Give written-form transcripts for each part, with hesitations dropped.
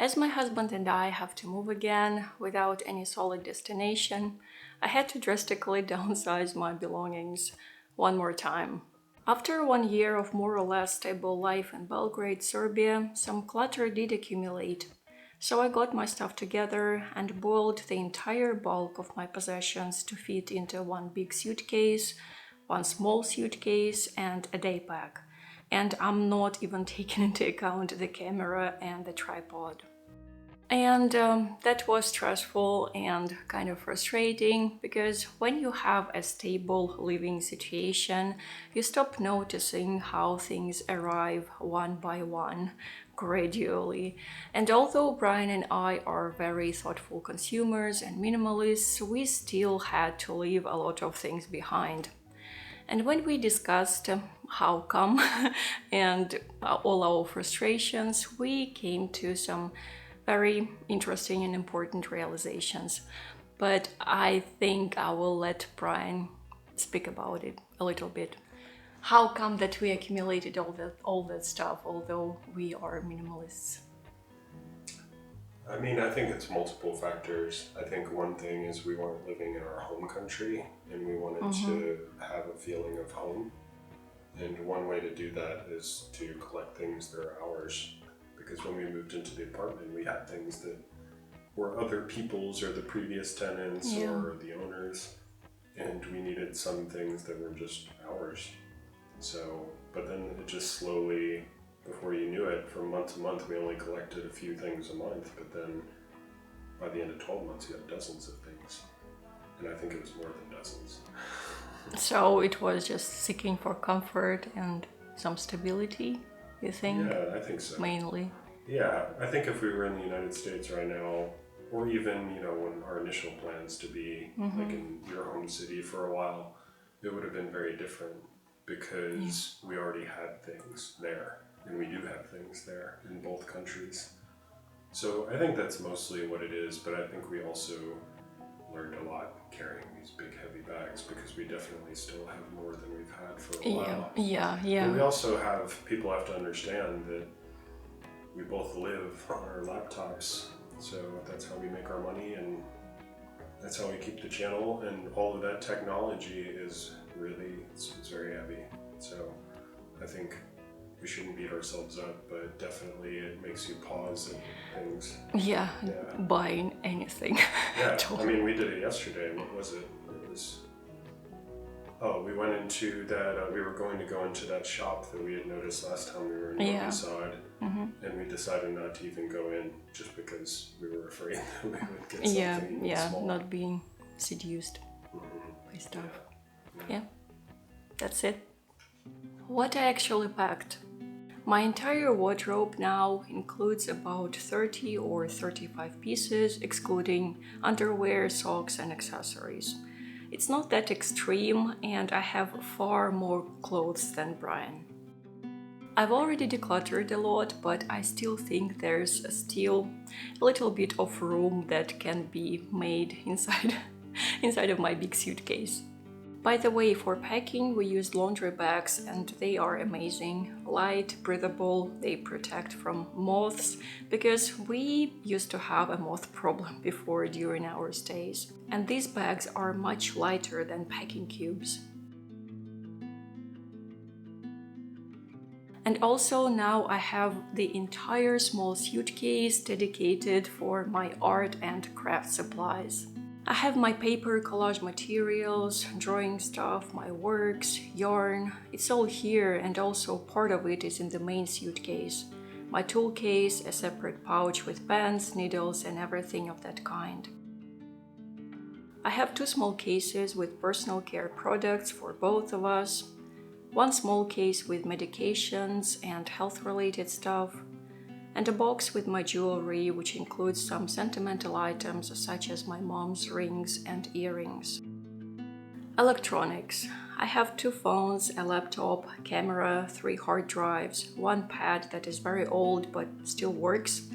As my husband and I have to move again without any solid destination, I had to drastically downsize my belongings one more time. After 1 year of more or less stable life in Belgrade, Serbia, some clutter did accumulate. So I got my stuff together and boiled the entire bulk of my possessions to fit into one big suitcase, one small suitcase, and a day pack. And I'm not even taking into account the camera and the tripod. And that was stressful and kind of frustrating because when you have a stable living situation, you stop noticing how things arrive one by one, gradually. And although Brian and I are very thoughtful consumers and minimalists, we still had to leave a lot of things behind. And when we discussed how come and all our frustrations, we came to some very interesting and important realizations. But I think I will let Brian speak about it a little bit. How come that we accumulated all that stuff, although we are minimalists? I think it's multiple factors. I think one thing is we weren't living in our home country and we wanted to have a feeling of home. And one way to do that is to collect things that are ours. Because when we moved into the apartment, we had things that were other people's or the previous tenants or the owners. And we needed some things that were just ours. So, but then it just slowly, before you knew it, from month to month, we only collected a few things a month, but then by the end of 12 months, you had dozens of things. And I think it was more than dozens. So it was just seeking for comfort and some stability, you think? Yeah, I think so. Mainly. Yeah, I think if we were in the United States right now, or even, when our initial plans to be like in your home city for a while, it would have been very different because we already had things there. And we do have things there in both countries. So I think that's mostly what it is, but I think we also learned a lot carrying these big heavy bags because we definitely still have more than we've had for a while. Yeah. And we also people have to understand that we both live on our laptops, so that's how we make our money and that's how we keep the channel, and all of that technology is really, it's very heavy. So I think we shouldn't beat ourselves up, but definitely it makes you pause at things. Yeah. Buying anything. Yeah, we did it yesterday. What was it? We went into that, we were going to go into that shop that we had noticed last time we were in Novi Sad, and we decided not to even go in just because we were afraid that we would get something small. Not being seduced by stuff. Yeah, that's it. What I actually packed. My entire wardrobe now includes about 30 or 35 pieces, excluding underwear, socks, and accessories. It's not that extreme, and I have far more clothes than Brian. I've already decluttered a lot, but I still think there's still a little bit of room that can be made inside of my big suitcase. By the way, for packing, we use laundry bags and they are amazing. Light, breathable, they protect from moths because we used to have a moth problem before during our stays. And these bags are much lighter than packing cubes. And also now I have the entire small suitcase dedicated for my art and craft supplies. I have my paper collage materials, drawing stuff, my works, yarn. It's all here, and also part of it is in the main suitcase. My tool case, a separate pouch with pens, needles, and everything of that kind. I have 2 small cases with personal care products for both of us, 1 small case with medications and health-related stuff, and a box with my jewelry, which includes some sentimental items such as my mom's rings and earrings. Electronics. I have 2 phones, a laptop, camera, 3 hard drives, 1 pad that is very old but still works,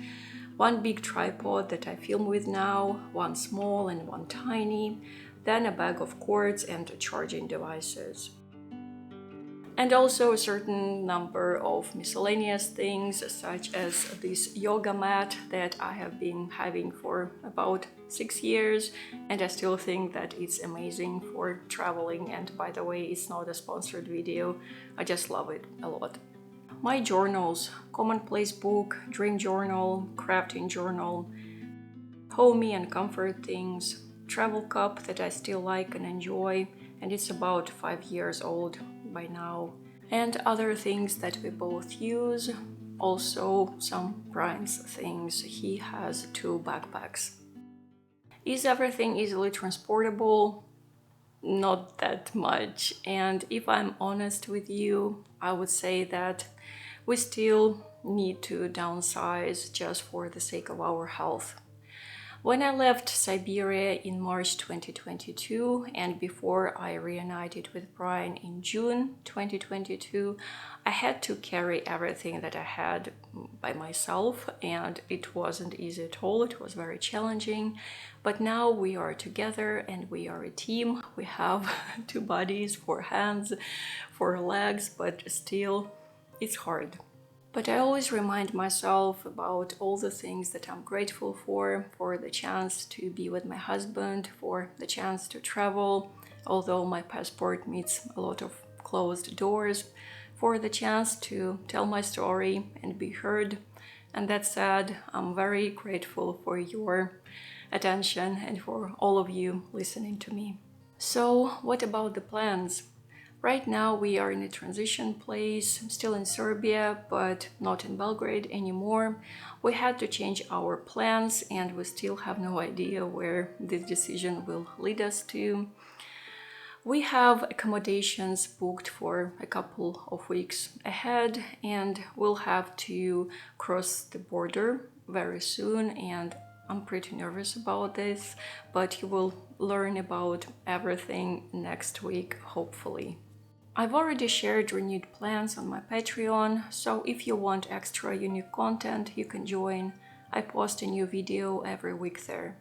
1 big tripod that I film with now, 1 small and 1 tiny, then a bag of cords and charging devices. And also a certain number of miscellaneous things, such as this yoga mat that I have been having for about 6 years, and I still think that it's amazing for traveling. And by the way, it's not a sponsored video, I just love it a lot. My journals: commonplace book, dream journal, crafting journal, homey and comfort things, travel cup that I still like and enjoy, and it's about 5 years old by now, and other things that we both use. Also some Brian's things. He has 2 backpacks. Is everything easily transportable? Not that much. And if I'm honest with you, I would say that we still need to downsize just for the sake of our health. When I left Siberia in March 2022, and before I reunited with Brian in June 2022, I had to carry everything that I had by myself, and it wasn't easy at all. It was very challenging. But now we are together and we are a team. We have 2 bodies, 4 hands, 4 legs, but still it's hard. But I always remind myself about all the things that I'm grateful for the chance to be with my husband, for the chance to travel, although my passport meets a lot of closed doors, for the chance to tell my story and be heard. And that said, I'm very grateful for your attention and for all of you listening to me. So, what about the plans? Right now we are in a transition place, still in Serbia, but not in Belgrade anymore. We had to change our plans and we still have no idea where this decision will lead us to. We have accommodations booked for a couple of weeks ahead, and we'll have to cross the border very soon, and I'm pretty nervous about this, but you will learn about everything next week, hopefully. I've already shared renewed plans on my Patreon, so if you want extra unique content, you can join. I post a new video every week there.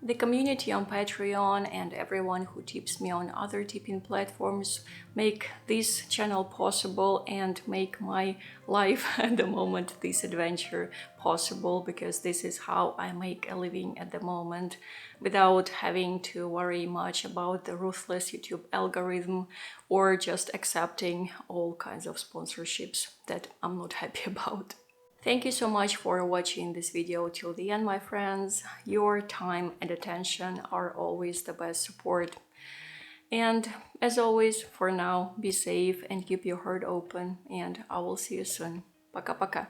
The community on Patreon and everyone who tips me on other tipping platforms make this channel possible and make my life at the moment, this adventure, possible, because this is how I make a living at the moment without having to worry much about the ruthless YouTube algorithm or just accepting all kinds of sponsorships that I'm not happy about. Thank you so much for watching this video till the end, my friends. Your time and attention are always the best support. And as always, for now, be safe and keep your heart open, and I will see you soon. Пока-пока.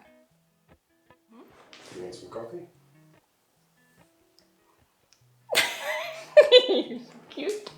You want some coffee? Cute.